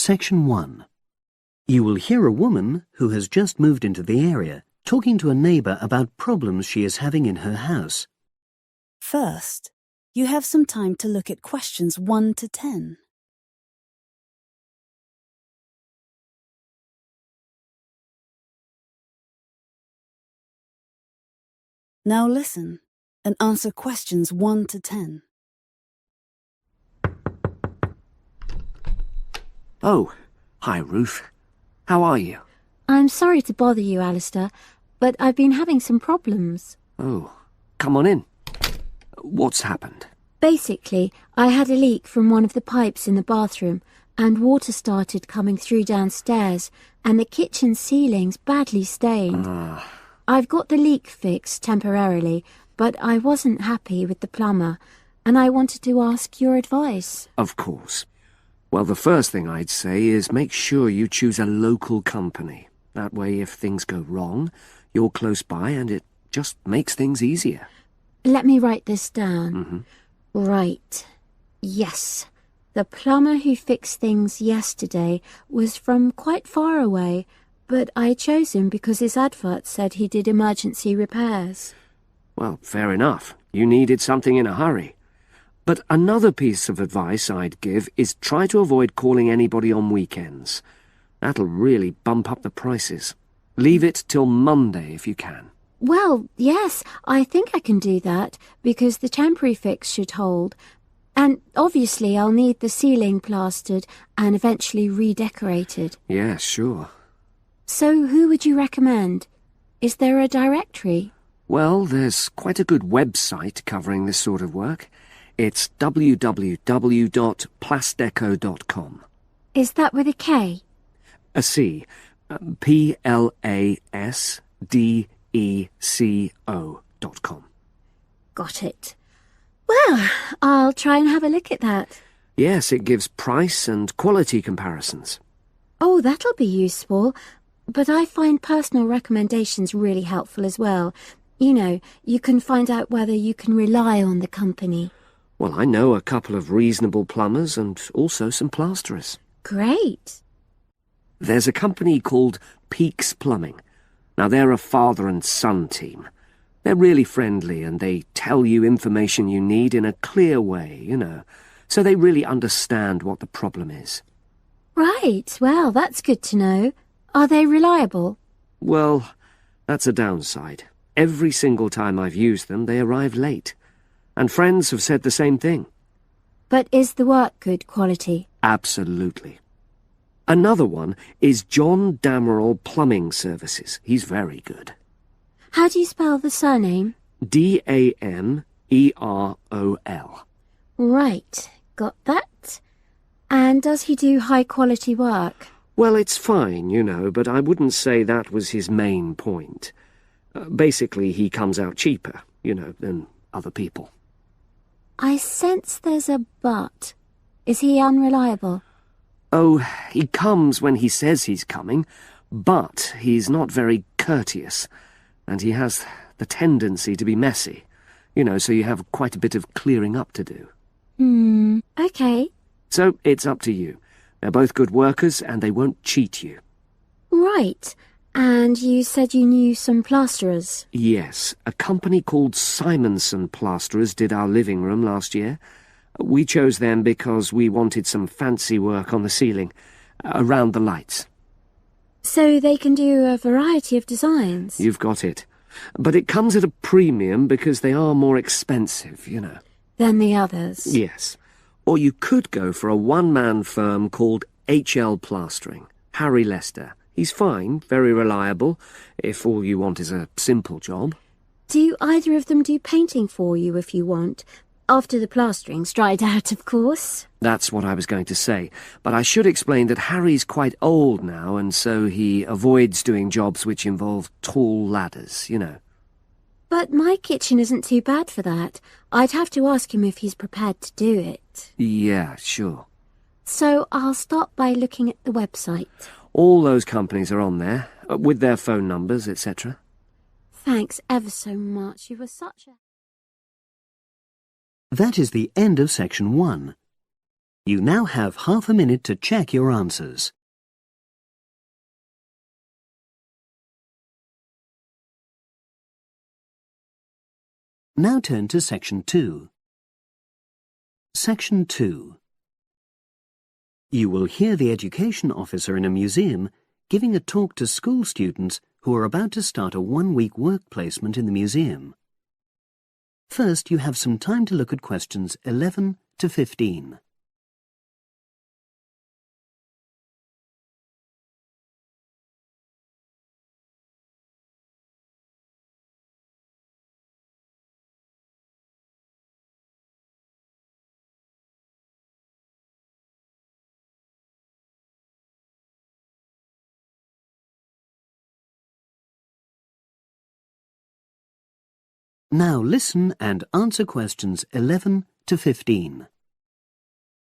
Section 1. You will hear a woman who has just moved into the area talking to a neighbour about problems she is having in her house. First, you have some time to look at questions 1 to 10. Now listen and answer questions 1 to 10. Oh, hi Ruth. How are you? I'm sorry to bother you, Alistair, but I've been having some problems. Oh, come on in. What's happened? Basically, I had a leak from one of the pipes in the bathroom, and water started coming through downstairs, and the kitchen ceiling's badly stained. I've got the leak fixed temporarily, but I wasn't happy with the plumber, and I wanted to ask your advice. Of course. Well, the first thing I'd say is make sure you choose a local company. That way, if things go wrong, you're close by and it just makes things easier. Let me write this down. Right. Yes. The plumber who fixed things yesterday was from quite far away, but I chose him because his advert said he did emergency repairs. Well, fair enough. You needed something in a hurry. But another piece of advice I'd give is try to avoid calling anybody on weekends. That'll really bump up the prices. Leave it till Monday if you can. Well, yes, I think I can do that, because the temporary fix should hold. And obviously I'll need the ceiling plastered and eventually redecorated. Yeah, sure. So who would you recommend? Is there a directory? Well, there's quite a good website covering this sort of work. It's www.plasdeco.com. Is that with a K? A C. PLASDECO.com. Got it. Well, I'll try and have a look at that. Yes, it gives price and quality comparisons. Oh, that'll be useful. But I find personal recommendations really helpful as well. You know, you can find out whether you can rely on the company. Well, I know a couple of reasonable plumbers and also some plasterers. Great. There's a company called Peaks Plumbing. Now, they're a father and son team. They're really friendly and they tell you information you need in a clear way, you know, so they really understand what the problem is. Right, well, that's good to know. Are they reliable? Well, that's a downside. Every single time I've used them, they arrive late. And friends have said the same thing. But is the work good quality? Absolutely. Another one is John Damerel Plumbing Services. He's very good. How do you spell the surname? Damerol. Right, got that. And does he do high-quality work? Well, it's fine, you know, but I wouldn't say that was his main point. Basically, he comes out cheaper, you know, than other people. I sense there's a but. Is he unreliable? Oh, he comes when he says he's coming, but he's not very courteous, and he has the tendency to be messy, you know, so you have quite a bit of clearing up to do. Okay. So it's up to you. They're both good workers, and they won't cheat you. Right. And you said you knew some plasterers? Yes, a company called Simonson Plasterers did our living room last year. We chose them because we wanted some fancy work on the ceiling, around the lights. So they can do a variety of designs? You've got it. But it comes at a premium because they are more expensive, you know. Than the others? Yes. Or you could go for a one-man firm called HL Plastering. Harry Lester. He's fine, very reliable, if all you want is a simple job. Do either of them do painting for you if you want? After the plastering's dried out, of course. That's what I was going to say. But I should explain that Harry's quite old now, and so he avoids doing jobs which involve tall ladders, you know. But my kitchen isn't too bad for that. I'd have to ask him if he's prepared to do it. Yeah, sure. So I'll start by looking at the website. All those companies are on there, with their phone numbers, etc. Thanks ever so much. You were such a... That is the end of Section 1. You now have half a minute to check your answers. Now turn to Section 2. Section 2. You will hear the education officer in a museum giving a talk to school students who are about to start a one-week work placement in the museum. First, you have some time to look at questions 11 to 15. Now listen and answer questions 11 to 15.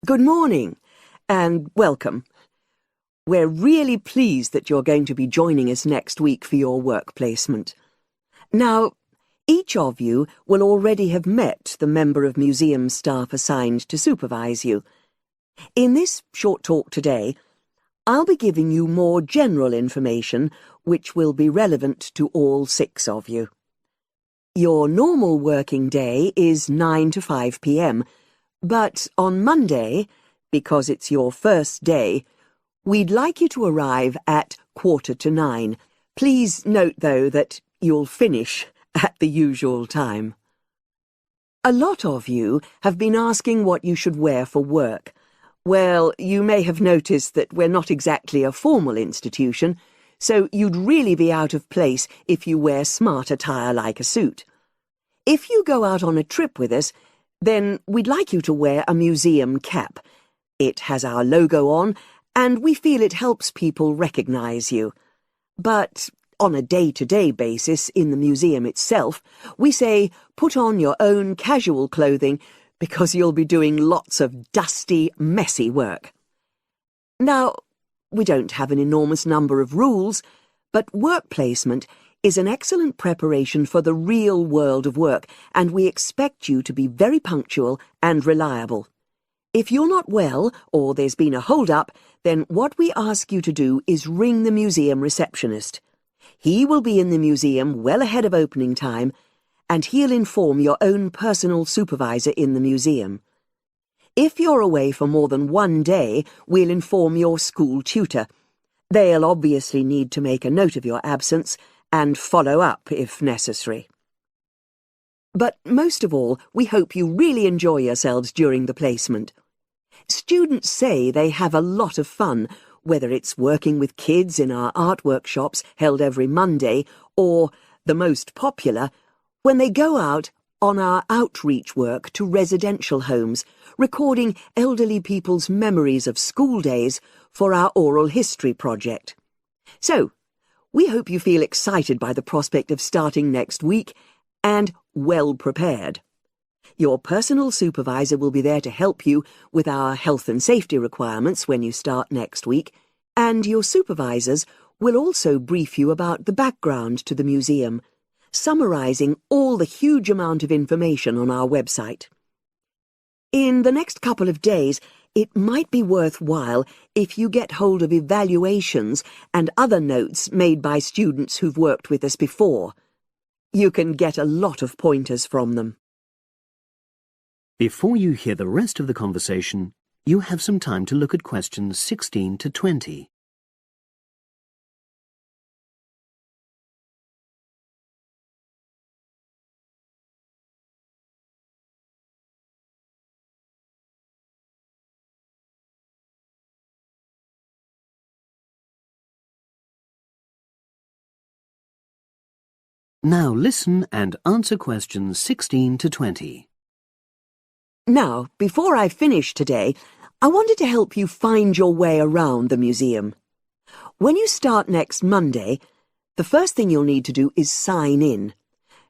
Good morning and welcome. We're really pleased that you're going to be joining us next week for your work placement. Now, each of you will already have met the member of museum staff assigned to supervise you. In this short talk today, I'll be giving you more general information which will be relevant to all 6 of you. Your normal working day is 9 to 5 p.m, but on Monday, because it's your first day, we'd like you to arrive at 8:45. Please note, though, that you'll finish at the usual time. A lot of you have been asking what you should wear for work. Well, you may have noticed that we're not exactly a formal institution, so you'd really be out of place if you wear smart attire like a suit. If you go out on a trip with us, then we'd like you to wear a museum cap. It has our logo on, and we feel it helps people recognize you. But on a day-to-day basis in the museum itself, we say put on your own casual clothing because you'll be doing lots of dusty, messy work. Now, we don't have an enormous number of rules, but work placement is an excellent preparation for the real world of work, and we expect you to be very punctual and reliable. If you're not well, or there's been a hold-up, then what we ask you to do is ring the museum receptionist. He will be in the museum well ahead of opening time, and he'll inform your own personal supervisor in the museum. If you're away for more than one day, we'll inform your school tutor. They'll obviously need to make a note of your absence and follow up if necessary. But most of all, we hope you really enjoy yourselves during the placement. Students say they have a lot of fun, whether it's working with kids in our art workshops held every Monday, or, the most popular, when they go out on our outreach work to residential homes, recording elderly people's memories of school days for our oral history project. So, we hope you feel excited by the prospect of starting next week and well prepared. Your personal supervisor will be there to help you with our health and safety requirements when you start next week, and your supervisors will also brief you about the background to the museum, summarizing all the huge amount of information on our website. In the next couple of days, it might be worthwhile if you get hold of evaluations and other notes made by students who've worked with us before. You can get a lot of pointers from them. Before you hear the rest of the conversation, you have some time to look at questions 16 to 20. Now listen and answer questions 16 to 20. Now, before I finish today, I wanted to help you find your way around the museum. When you start next Monday, the first thing you'll need to do is sign in.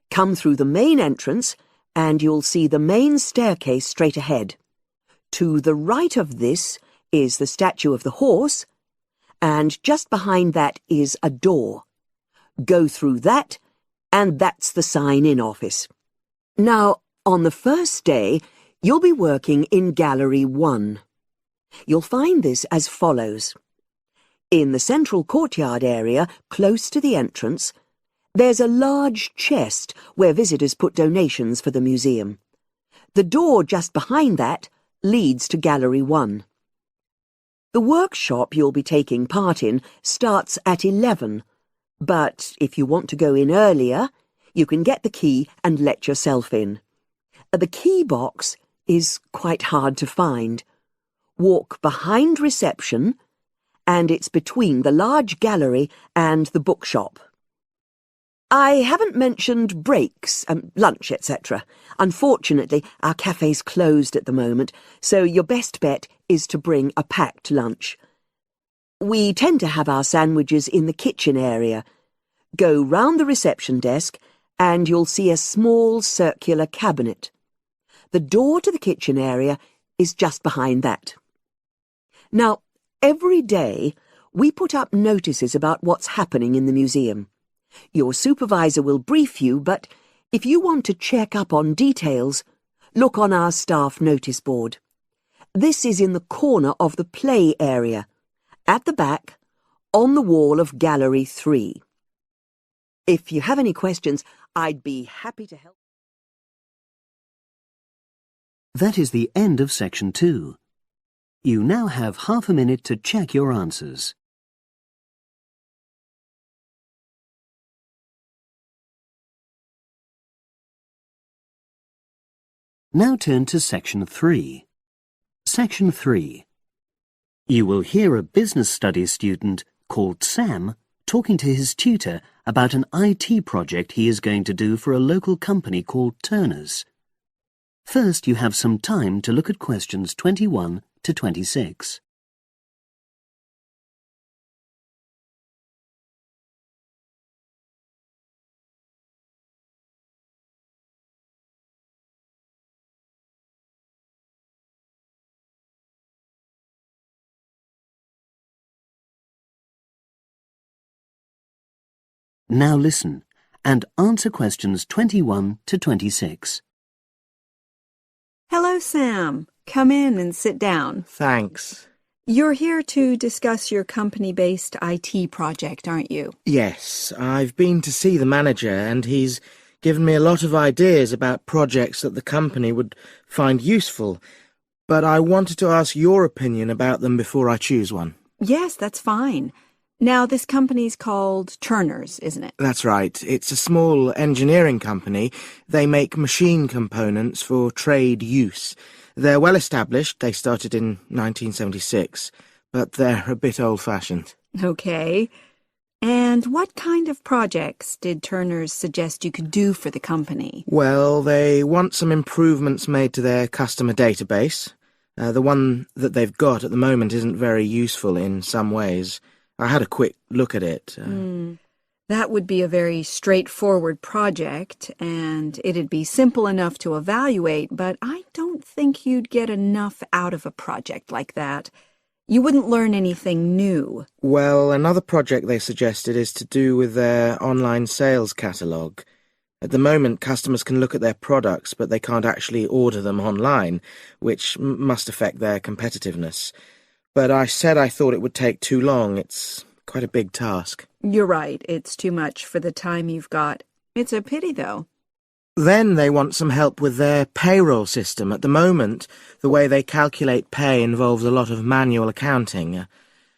Come through the main entrance, and you'll see the main staircase straight ahead. To the right of this is the statue of the horse, and just behind that is a door. Go through that, and that's the sign-in office. Now, on the first day, you'll be working in Gallery 1. You'll find this as follows. In the central courtyard area, close to the entrance, there's a large chest where visitors put donations for the museum. The door just behind that leads to Gallery 1. The workshop you'll be taking part in starts at 11, but if you want to go in earlier, you can get the key and let yourself in. The key box is quite hard to find. Walk behind reception, and it's between the large gallery and the bookshop. I haven't mentioned breaks, lunch, etc. Unfortunately, our cafe's closed at the moment, so your best bet is to bring a packed lunch. We tend to have our sandwiches in the kitchen area. Go round the reception desk, and you'll see a small circular cabinet. The door to the kitchen area is just behind that. Now, every day, we put up notices about what's happening in the museum. Your supervisor will brief you, but if you want to check up on details, look on our staff notice board. This is in the corner of the play area, at the back, on the wall of Gallery 3. If you have any questions, I'd be happy to help. That is the end of Section 2. You now have half a minute to check your answers. Now turn to Section 3. Section 3. You will hear a business studies student called Sam talking to his tutor about an IT project he is going to do for a local company called Turner's. First, you have some time to look at questions 21 to 26. Now listen and answer questions 21 to 26. Hello, Sam. Come in and sit down. Thanks. You're here to discuss your company-based IT project, aren't you? Yes, I've been to see the manager and he's given me a lot of ideas about projects that the company would find useful, but I wanted to ask your opinion about them before I choose one. Yes, that's fine. Now, this company's called Turner's, isn't it? That's right. It's a small engineering company. They make machine components for trade use. They're well established. They started in 1976, but they're a bit old-fashioned. Okay. And what kind of projects did Turner's suggest you could do for the company? Well, they want some improvements made to their customer database. The one that they've got at the moment isn't very useful in some ways. I had a quick look at it. That would be a very straightforward project, and it'd be simple enough to evaluate, but I don't think you'd get enough out of a project like that. You wouldn't learn anything new. Well, another project they suggested is to do with their online sales catalogue. At the moment, customers can look at their products, but they can't actually order them online, which must affect their competitiveness. But I said I thought it would take too long. It's quite a big task. You're right. It's too much for the time you've got. It's a pity, though. Then they want some help with their payroll system. At the moment, the way they calculate pay involves a lot of manual accounting.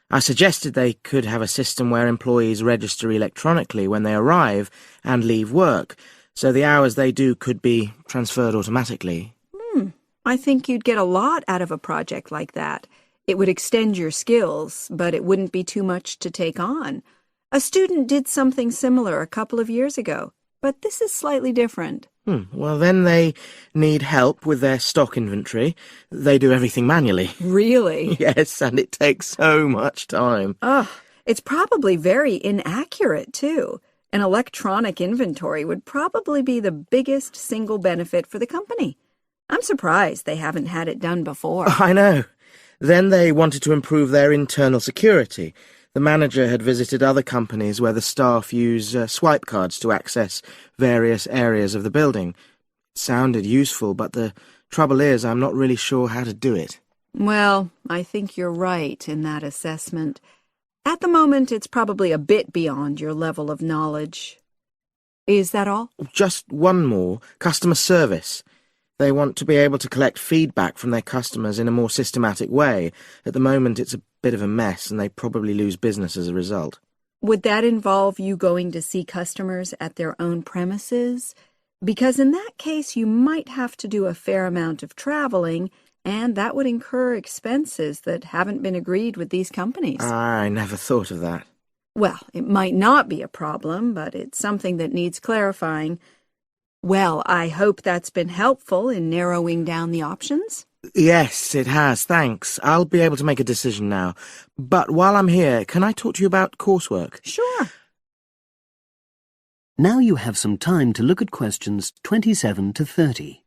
I suggested they could have a system where employees register electronically when they arrive and leave work, so the hours they do could be transferred automatically. I think you'd get a lot out of a project like that. It would extend your skills, but it wouldn't be too much to take on. A student did something similar a couple of years ago, but this is slightly different. Well, then they need help with their stock inventory. They do everything manually. Really? Yes, and it takes so much time. It's probably very inaccurate, too. An electronic inventory would probably be the biggest single benefit for the company. I'm surprised they haven't had it done before. I know. Then they wanted to improve their internal security. The manager had visited other companies where the staff use swipe cards to access various areas of the building. It sounded useful, but the trouble is I'm not really sure how to do it. Well, I think you're right in that assessment. At the moment, it's probably a bit beyond your level of knowledge. Is that all? Just one more. Customer service. They want to be able to collect feedback from their customers in a more systematic way. At the moment, it's a bit of a mess, and they probably lose business as a result. Would that involve you going to see customers at their own premises? Because in that case, you might have to do a fair amount of traveling, and that would incur expenses that haven't been agreed with these companies. I never thought of that. Well, it might not be a problem, but it's something that needs clarifying. Well, I hope that's been helpful in narrowing down the options. Yes, it has, thanks. I'll be able to make a decision now. But while I'm here, can I talk to you about coursework? Sure. Now you have some time to look at questions 27 to 30.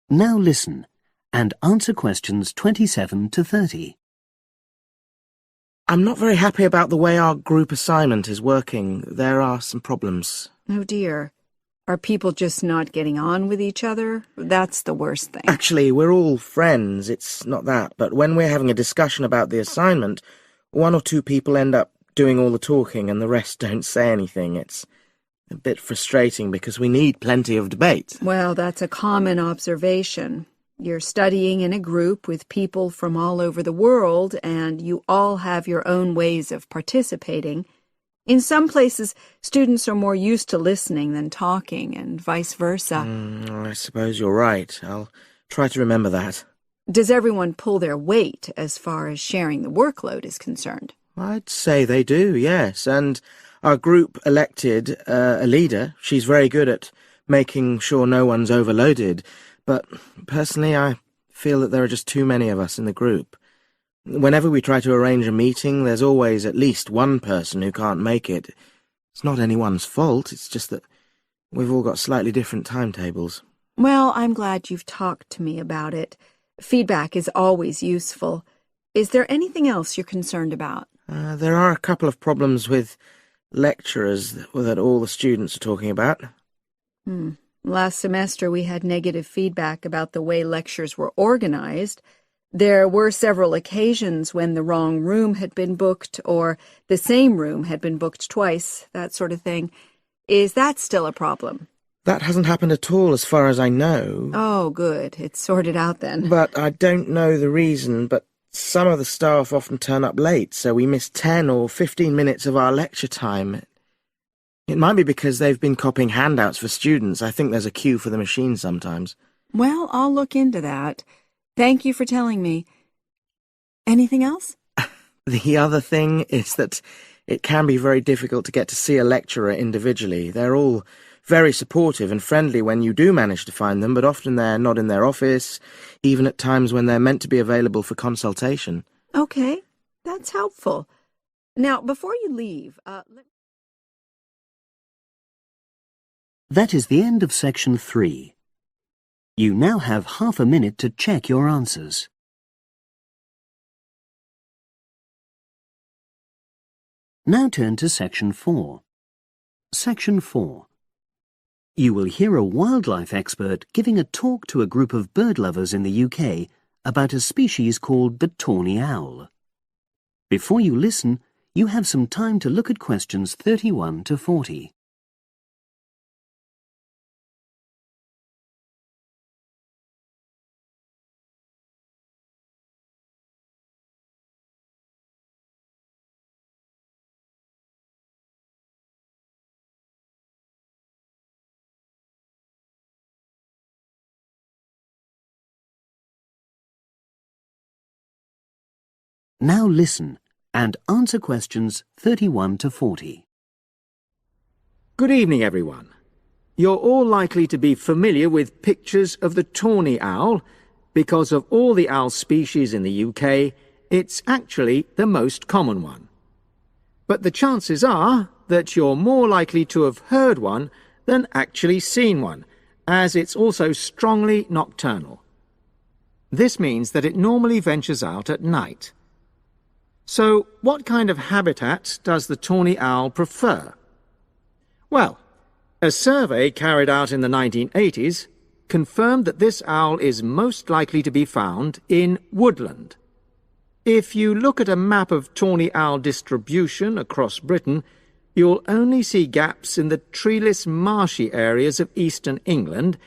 Now listen and answer questions 27 to 30. I'm not very happy about the way our group assignment is working. There are some problems. Oh dear. Are people just not getting on with each other? That's the worst thing. Actually, we're all friends. It's not that. But when we're having a discussion about the assignment, one or two people end up doing all the talking and the rest don't say anything. It's a bit frustrating because we need plenty of debate. Well, that's a common observation. You're studying in a group with people from all over the world, and you all have your own ways of participating. In some places, students are more used to listening than talking, and vice versa. I suppose you're right. I'll try to remember that. Does everyone pull their weight as far as sharing the workload is concerned? I'd say they do, yes. And our group elected a leader. She's very good at making sure no one's overloaded. But personally, I feel that there are just too many of us in the group. Whenever we try to arrange a meeting, there's always at least one person who can't make it. It's not anyone's fault, it's just that we've all got slightly different timetables. Well, I'm glad you've talked to me about it. Feedback is always useful. Is there anything else you're concerned about? There are a couple of problems with lecturers that all the students are talking about. Last semester we had negative feedback about the way lectures were organized. There were several occasions when the wrong room had been booked or the same room had been booked twice, that sort of thing. Is that still a problem? That hasn't happened at all as far as I know. Oh, good. It's sorted out then. But I don't know the reason, but some of the staff often turn up late, so we miss 10 or 15 minutes of our lecture time. It might be because they've been copying handouts for students. I think there's a queue for the machine sometimes. Well, I'll look into that. Thank you for telling me. Anything else? The other thing is that it can be very difficult to get to see a lecturer individually. They're all very supportive and friendly when you do manage to find them, but often they're not in their office, even at times when they're meant to be available for consultation. Okay, that's helpful. Now, before you leave, That is the end of section 3. You now have half a minute to check your answers. Now turn to section 4. Section 4. You will hear a wildlife expert giving a talk to a group of bird lovers in the UK about a species called the tawny owl. Before you listen, you have some time to look at questions 31 to 40. Now listen and answer questions 31 to 40. Good evening, everyone. You're all likely to be familiar with pictures of the tawny owl. Because of all the owl species in the UK, it's actually the most common one. But the chances are that you're more likely to have heard one than actually seen one, as it's also strongly nocturnal. This means that it normally ventures out at night. So, what kind of habitat does the tawny owl prefer? Well, a survey carried out in the 1980s confirmed that this owl is most likely to be found in woodland. If you look at a map of tawny owl distribution across Britain, you'll only see gaps in the treeless marshy areas of eastern England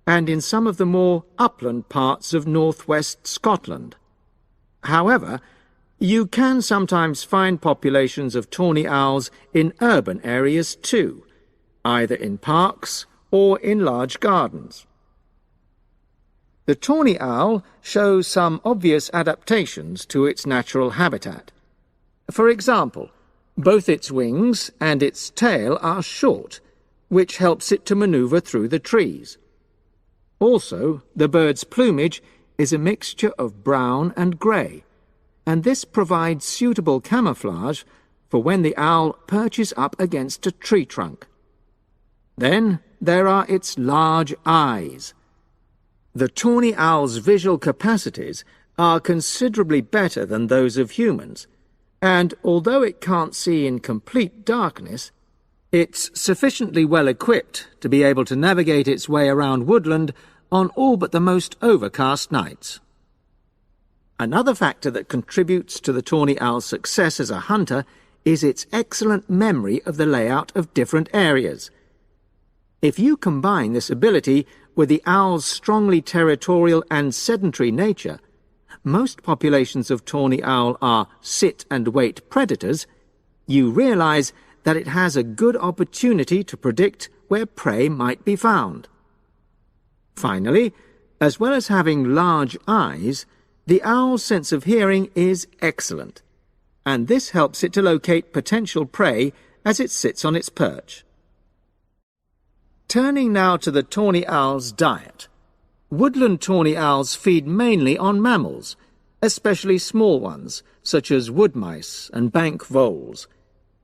and in some of the more upland parts of northwest Scotland. However, you can sometimes find populations of tawny owls in urban areas too, either in parks or in large gardens. The tawny owl shows some obvious adaptations to its natural habitat. For example, both its wings and its tail are short, which helps it to maneuver through the trees. Also, the bird's plumage is a mixture of brown and grey, and this provides suitable camouflage for when the owl perches up against a tree trunk. Then there are its large eyes. The tawny owl's visual capacities are considerably better than those of humans, and although it can't see in complete darkness, it's sufficiently well equipped to be able to navigate its way around woodland on all but the most overcast nights. Another factor that contributes to the tawny owl's success as a hunter is its excellent memory of the layout of different areas. If you combine this ability with the owl's strongly territorial and sedentary nature, most populations of tawny owl are sit-and-wait predators, you realize that it has a good opportunity to predict where prey might be found. Finally, as well as having large eyes, the owl's sense of hearing is excellent, and this helps it to locate potential prey as it sits on its perch. Turning now to the tawny owl's diet. Woodland tawny owls feed mainly on mammals, especially small ones, such as wood mice and bank voles.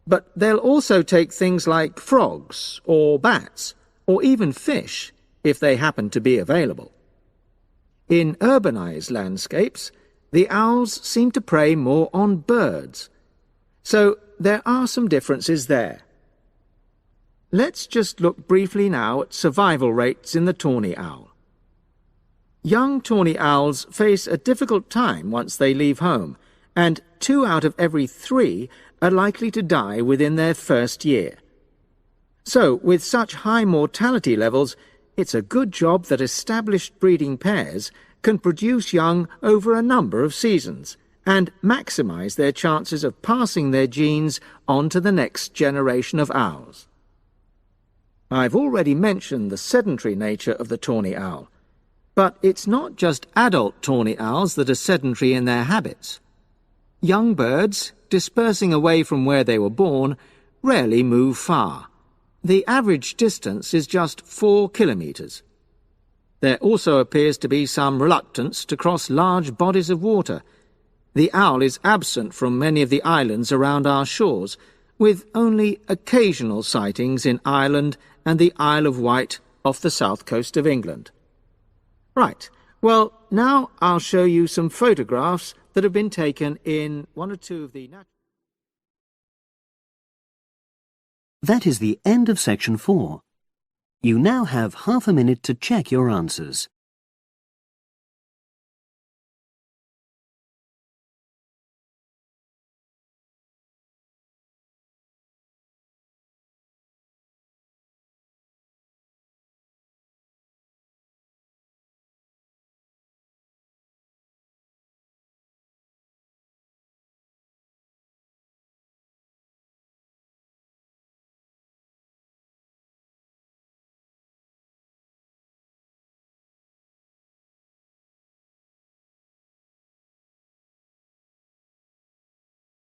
But they'll also take things like frogs or bats, or even fish, if they happen to be available. In urbanized landscapes, the owls seem to prey more on birds. So there are some differences there. Let's just look briefly now at survival rates in the tawny owl. Young tawny owls face a difficult time once they leave home, and 2 out of every 3 are likely to die within their first year. So, with such high mortality levels, it's a good job that established breeding pairs can produce young over a number of seasons and maximize their chances of passing their genes on to the next generation of owls. I've already mentioned the sedentary nature of the tawny owl, but it's not just adult tawny owls that are sedentary in their habits. Young birds, dispersing away from where they were born, rarely move far. The average distance is just 4 kilometres. There also appears to be some reluctance to cross large bodies of water. The owl is absent from many of the islands around our shores, with only occasional sightings in Ireland and the Isle of Wight off the south coast of England. Right, well, now I'll show you some photographs that have been taken in 1 or 2 of the... That is the end of section 4. You now have half a minute to check your answers.